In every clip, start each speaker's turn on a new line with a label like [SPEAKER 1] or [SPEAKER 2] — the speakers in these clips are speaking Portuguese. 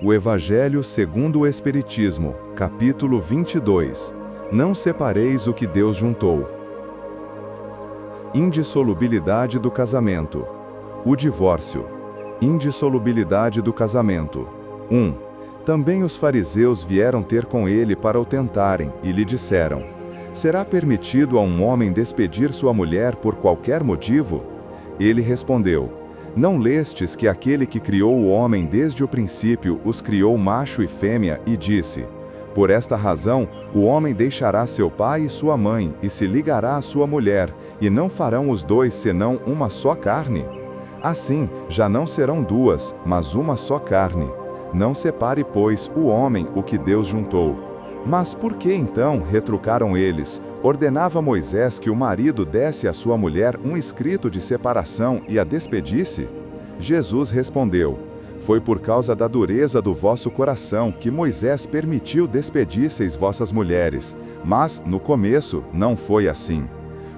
[SPEAKER 1] O Evangelho segundo o Espiritismo, capítulo 22. Não separeis o que Deus juntou. Indissolubilidade do casamento. O divórcio. Indissolubilidade do casamento. 1. Também os fariseus vieram ter com ele para o tentarem, e lhe disseram: será permitido a um homem despedir sua mulher por qualquer motivo? Ele respondeu: não lestes que aquele que criou o homem desde o princípio os criou macho e fêmea, e disse: por esta razão, o homem deixará seu pai e sua mãe, e se ligará à sua mulher, e não farão os dois senão uma só carne? Assim, já não serão duas, mas uma só carne. Não separe, pois, o homem o que Deus juntou. Mas por que então, retrucaram eles, ordenava Moisés que o marido desse à sua mulher um escrito de separação e a despedisse? Jesus respondeu: foi por causa da dureza do vosso coração que Moisés permitiu despedisseis vossas mulheres, mas, no começo, não foi assim.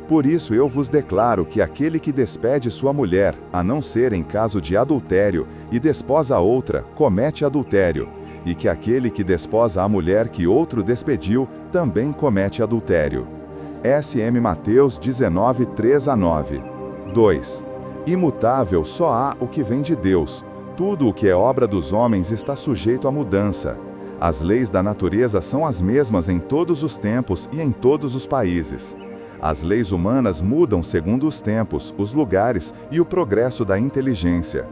[SPEAKER 1] Por isso eu vos declaro que aquele que despede sua mulher, a não ser em caso de adultério, e desposa outra, comete adultério, e que aquele que desposa a mulher que outro despediu, também comete adultério. S.M. Mateus 19, 3-9. 2. Imutável só há o que vem de Deus. Tudo o que é obra dos homens está sujeito à mudança. As leis da natureza são as mesmas em todos os tempos e em todos os países. As leis humanas mudam segundo os tempos, os lugares e o progresso da inteligência.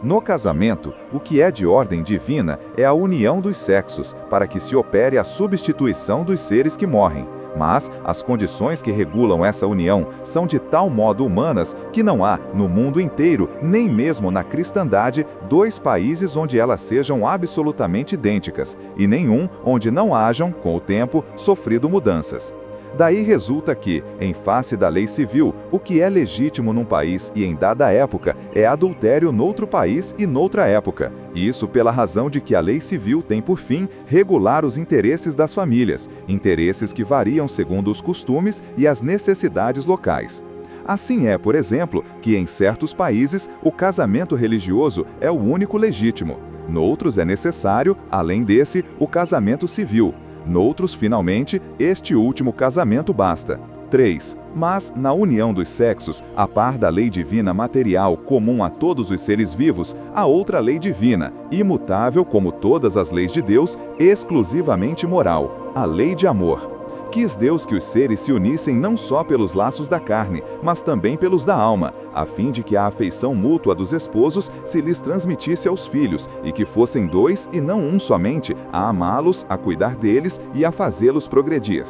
[SPEAKER 1] No casamento, o que é de ordem divina é a união dos sexos, para que se opere a substituição dos seres que morrem. Mas as condições que regulam essa união são de tal modo humanas que não há, no mundo inteiro, nem mesmo na cristandade, dois países onde elas sejam absolutamente idênticas, e nenhum onde não hajam, com o tempo, sofrido mudanças. Daí resulta que, em face da lei civil, o que é legítimo num país e em dada época é adultério noutro país e noutra época. Isso pela razão de que a lei civil tem por fim regular os interesses das famílias, interesses que variam segundo os costumes e as necessidades locais. Assim é, por exemplo, que em certos países o casamento religioso é o único legítimo. Noutros é necessário, além desse, o casamento civil. Noutros, finalmente, este último casamento basta. 3. Mas, na união dos sexos, a par da lei divina material comum a todos os seres vivos, há outra lei divina, imutável como todas as leis de Deus, exclusivamente moral, a lei de amor. Quis Deus que os seres se unissem não só pelos laços da carne, mas também pelos da alma, a fim de que a afeição mútua dos esposos se lhes transmitisse aos filhos, e que fossem dois e não um somente, a amá-los, a cuidar deles e a fazê-los progredir.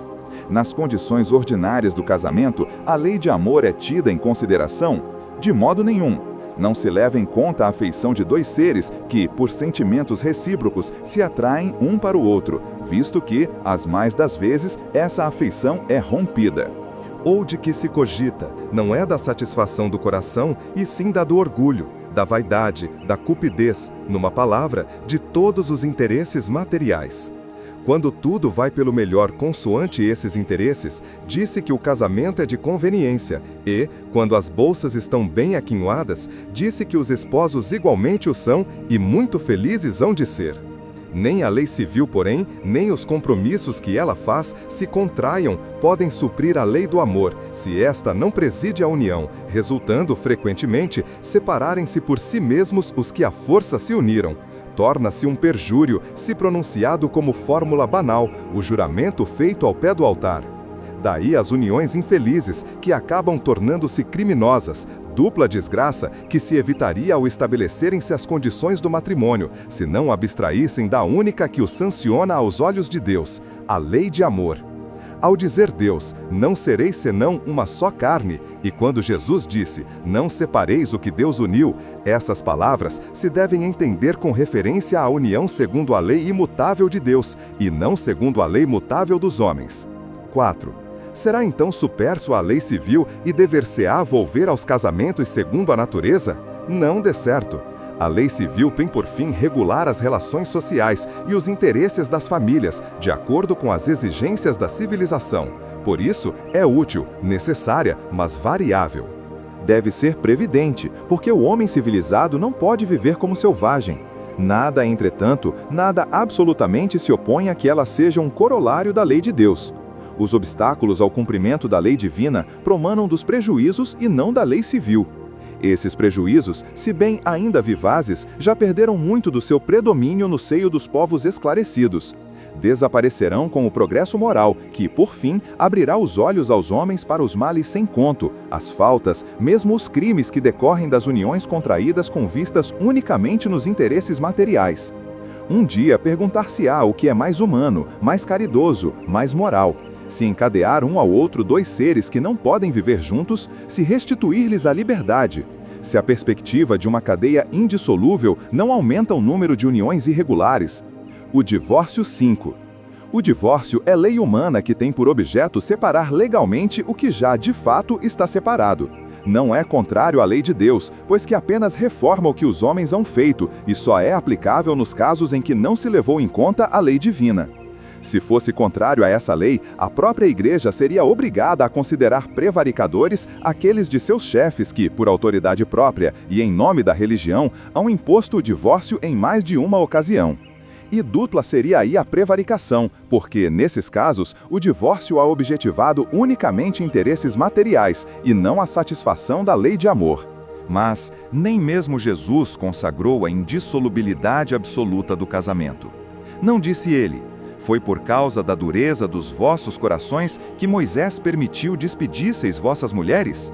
[SPEAKER 1] Nas condições ordinárias do casamento, a lei de amor é tida em consideração? De modo nenhum. Não se leva em conta a afeição de dois seres que, por sentimentos recíprocos, se atraem um para o outro, visto que, as mais das vezes, essa afeição é rompida.
[SPEAKER 2] Ou de que se cogita, não é da satisfação do coração, e sim da do orgulho, da vaidade, da cupidez, numa palavra, de todos os interesses materiais. Quando tudo vai pelo melhor consoante esses interesses, disse que o casamento é de conveniência e, quando as bolsas estão bem aquinhoadas, disse que os esposos igualmente o são e muito felizes hão de ser. Nem a lei civil, porém, nem os compromissos que ela faz, se contraiam, podem suprir a lei do amor, se esta não preside a união, resultando, frequentemente, separarem-se por si mesmos os que à força se uniram. Torna-se um perjúrio, se pronunciado como fórmula banal, o juramento feito ao pé do altar. Daí as uniões infelizes, que acabam tornando-se criminosas, dupla desgraça que se evitaria ao estabelecerem-se as condições do matrimônio, se não abstraíssem da única que o sanciona aos olhos de Deus, a lei de amor. Ao dizer Deus, não sereis senão uma só carne, e quando Jesus disse, não separeis o que Deus uniu, essas palavras se devem entender com referência à união segundo a lei imutável de Deus, e não segundo a lei mutável dos homens. 4. Será então supérflua a lei civil e dever-se-á volver aos casamentos segundo a natureza? Não de certo. A lei civil tem por fim regular as relações sociais e os interesses das famílias, de acordo com as exigências da civilização. Por isso, é útil, necessária, mas variável.
[SPEAKER 3] Deve ser previdente, porque o homem civilizado não pode viver como selvagem.
[SPEAKER 1] Nada, entretanto, nada absolutamente se opõe a que ela seja um corolário da lei de Deus. Os obstáculos ao cumprimento da lei divina promanam dos prejuízos e não da lei civil. Esses prejuízos, se bem ainda vivazes, já perderam muito do seu predomínio no seio dos povos esclarecidos. Desaparecerão com o progresso moral, que, por fim, abrirá os olhos aos homens para os males sem conto, as faltas, mesmo os crimes que decorrem das uniões contraídas com vistas unicamente nos interesses materiais. Um dia perguntar-se-á o que é mais humano, mais caridoso, mais moral. Se encadear um ao outro dois seres que não podem viver juntos, se restituir-lhes a liberdade. Se a perspectiva de uma cadeia indissolúvel não aumenta o número de uniões irregulares. O divórcio 5. O divórcio é lei humana que tem por objeto separar legalmente o que já, de fato, está separado. Não é contrário à lei de Deus, pois que apenas reforma o que os homens hão feito e só é aplicável nos casos em que não se levou em conta a lei divina. Se fosse contrário a essa lei, a própria Igreja seria obrigada a considerar prevaricadores aqueles de seus chefes que, por autoridade própria e em nome da religião, hão imposto o divórcio em mais de uma ocasião. E dupla seria aí a prevaricação, porque, nesses casos, o divórcio há objetivado unicamente interesses materiais e não a satisfação da lei de amor.
[SPEAKER 2] Mas nem mesmo Jesus consagrou a indissolubilidade absoluta do casamento. Não disse ele: foi por causa da dureza dos vossos corações que Moisés permitiu despedisseis vossas mulheres?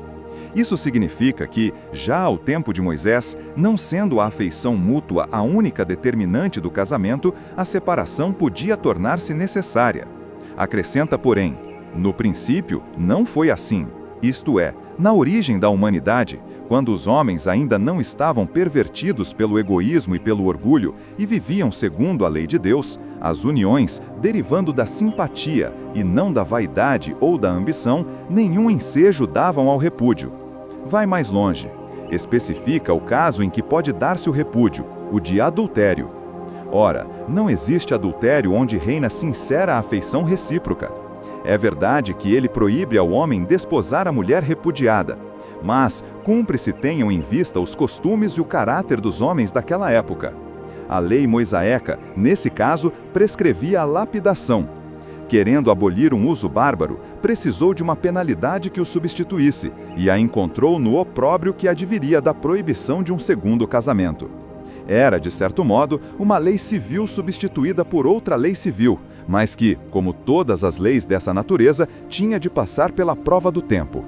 [SPEAKER 2] Isso significa que, já ao tempo de Moisés, não sendo a afeição mútua a única determinante do casamento, a separação podia tornar-se necessária. Acrescenta, porém, no princípio não foi assim. Isto é, na origem da humanidade, quando os homens ainda não estavam pervertidos pelo egoísmo e pelo orgulho e viviam segundo a lei de Deus, as uniões, derivando da simpatia e não da vaidade ou da ambição, nenhum ensejo davam ao repúdio. Vai mais longe. Especifica o caso em que pode dar-se o repúdio, o de adultério. Ora, não existe adultério onde reina sincera afeição recíproca. É verdade que ele proíbe ao homem desposar a mulher repudiada, mas cumpre-se tenham em vista os costumes e o caráter dos homens daquela época. A lei mosaica, nesse caso, prescrevia a lapidação. Querendo abolir um uso bárbaro, precisou de uma penalidade que o substituísse, e a encontrou no opróbrio que adviria da proibição de um segundo casamento. Era, de certo modo, uma lei civil substituída por outra lei civil, mas que, como todas as leis dessa natureza, tinha de passar pela prova do tempo.